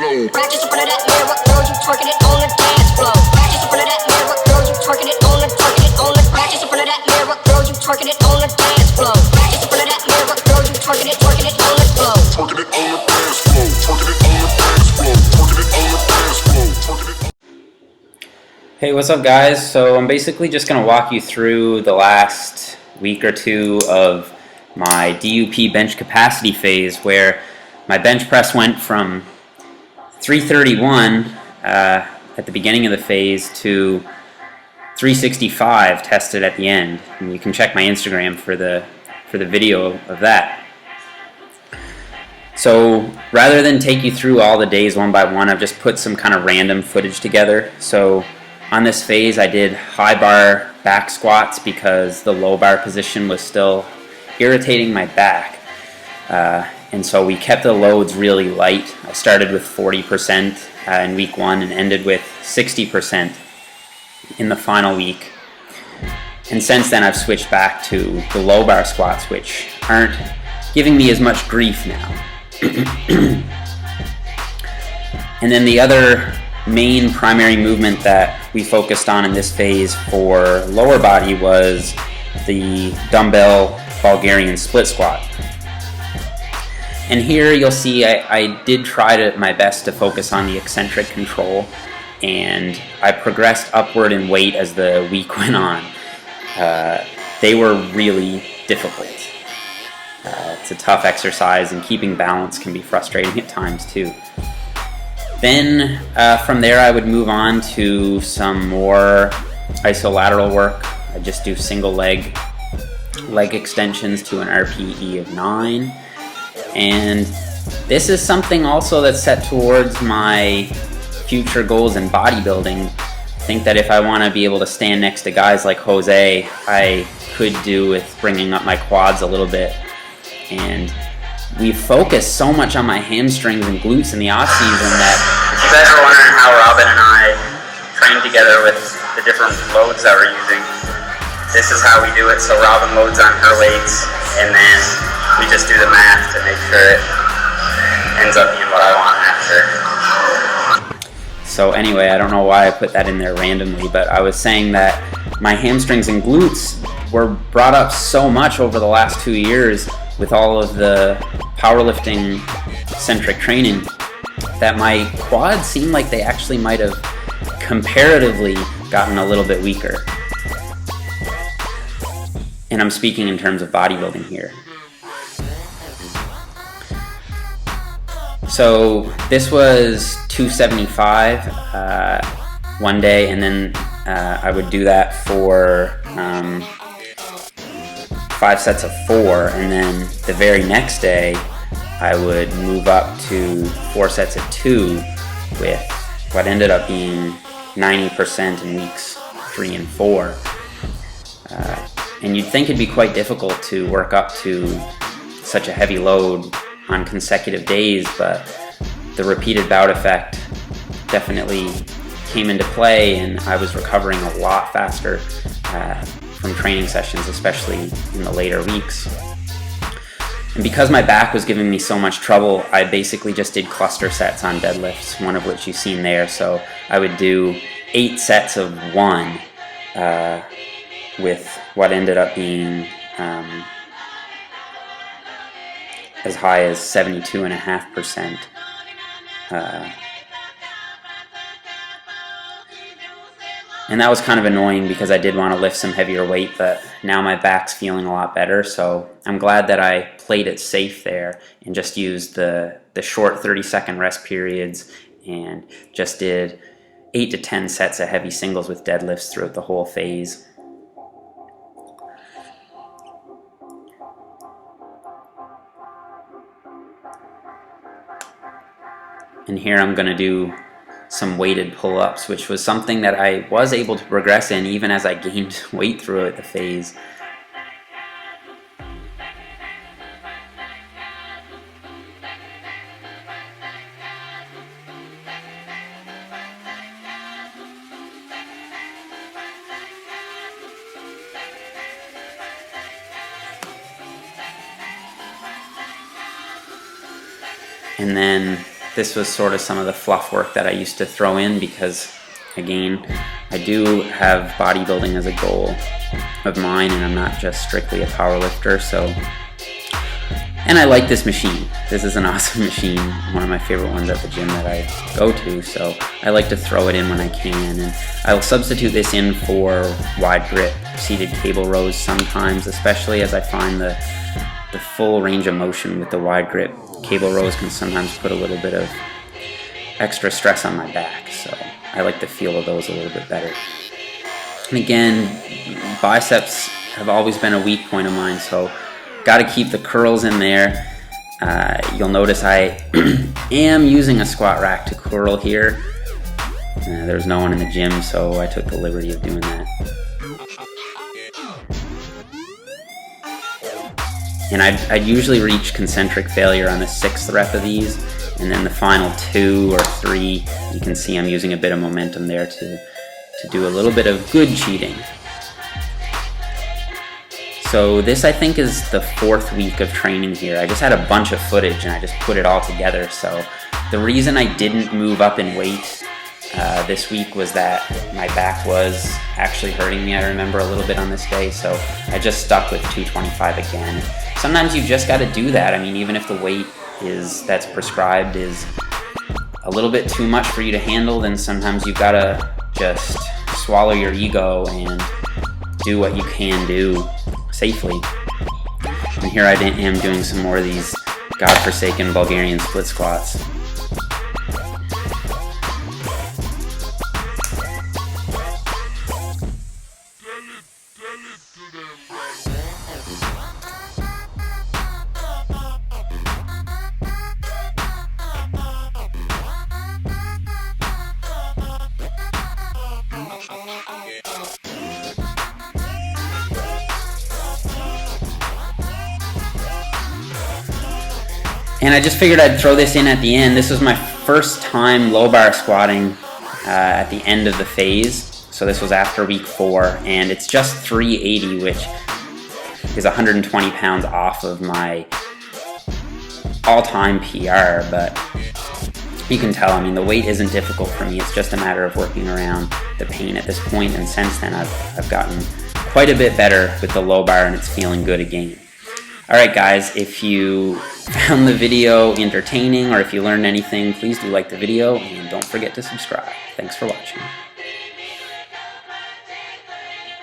floor. Practice in front of that mirror, girls, you twerking it on the dance floor. Practice in front of that mirror, girls, you twerking it on the practice in front of that mirror, girls, you twerking it on the dance floor. Practice in front of that mirror, girls, you twerking it on the floor. Twerking it on the dance floor. Twerking it on the dance floor. Twerking it on the dance floor. Twerking it. Hey, what's up guys? So I'm basically just going to walk you through the last week or two of my DUP bench capacity phase, where my bench press went from 331 at the beginning of the phase to 365 tested at the end. And you can check my Instagram for the video of that. So rather than take you through all the days one by one, I've just put some kind of random footage together. So on this phase I did high bar back squats because the low bar position was still irritating my back. And so we kept the loads really light. I started with 40% in week 1 and ended with 60% in the final week. And since then I've switched back to the low bar squats, which aren't giving me as much grief now. And then the other main primary movement that we focused on in this phase for lower body was the dumbbell Bulgarian split squat. And here you'll see I did try my best to focus on the eccentric control, and I progressed upward in weight as the week went on. They were really difficult. It's a tough exercise, and keeping balance can be frustrating at times too. Then from there I would move on to some more isolateral work. I just do single leg extensions to an RPE of 9. And this is something also that's set towards my future goals in bodybuilding. I think that if I want to be able to stand next to guys like Jose, I could do with bringing up my quads a little bit. And we focus so much on my hamstrings and glutes in the off season that if you guys are wondering how Robin and I train together with the different loads that we're using, this is how we do it. So Robin loads on her weights, and then we just do the math to make sure it ends up being what I want after. So anyway, I don't know why I put that in there randomly, but I was saying that my hamstrings and glutes were brought up so much over the last 2 years with all of the powerlifting centric training that my quads seem like they actually might have comparatively gotten a little bit weaker. And I'm speaking in terms of bodybuilding here. So this was 275 one day, and then I would do that for 5 sets of 4, and then the very next day I would move up to 4 sets of 2 with what ended up being 90% in weeks 3 and 4. And you'd think it'd be quite difficult to work up to such a heavy load on consecutive days, but the repeated bout effect definitely came into play, and I was recovering a lot faster from training sessions, especially in the later weeks. And because my back was giving me so much trouble, I basically just did cluster sets on deadlifts, one of which you've seen there. So I would do 8 sets of 1 with what ended up being as high as 72.5%. And that was kind of annoying because I did want to lift some heavier weight, but now my back's feeling a lot better, so I'm glad that I played it safe there and just used the short 30-second rest periods and just did 8 to 10 sets of heavy singles with deadlifts throughout the whole phase. And here I'm going to do some weighted pull-ups, which was something that I was able to progress in even as I gained weight throughout the phase. And then this was sort of some of the fluff work that I used to throw in because, again, I do have bodybuilding as a goal of mine, and I'm not just strictly a power lifter. So, and I like this machine. This is an awesome machine, one of my favorite ones at the gym that I go to, so I like to throw it in when I can. And I'll substitute this in for wide grip seated cable rows sometimes, especially as I find the full range of motion with the wide grip cable rows can sometimes put a little bit of extra stress on my back, so I like the feel of those a little bit better. And again, biceps have always been a weak point of mine, so got to keep the curls in there. You'll notice I am using a squat rack to curl here. There's no one in the gym, so I took the liberty of doing that. And I'd usually reach concentric failure on the 6th rep of these, and then the final 2 or 3, you can see I'm using a bit of momentum there to do a little bit of good cheating. So this, I think, is the 4th week of training here. I just had a bunch of footage and I just put it all together. So the reason I didn't move up in weight this week was that my back was actually hurting me, I remember, a little bit on this day, so I just stuck with 225 again. Sometimes you just got to do that. I mean, even if the weight that's prescribed is a little bit too much for you to handle, then sometimes you've got to just swallow your ego and do what you can do safely. And here I am doing some more of these godforsaken Bulgarian split squats. And I just figured I'd throw this in at the end. This was my first time low bar squatting at the end of the phase. So this was after week 4, and it's just 380, which is 120 pounds off of my all-time PR, but you can tell, I mean, the weight isn't difficult for me. It's just a matter of working around the pain at this point, and since then I've gotten quite a bit better with the low bar, and it's feeling good again. Alright guys, if you found the video entertaining or if you learned anything, please do like the video and don't forget to subscribe. Thanks for watching.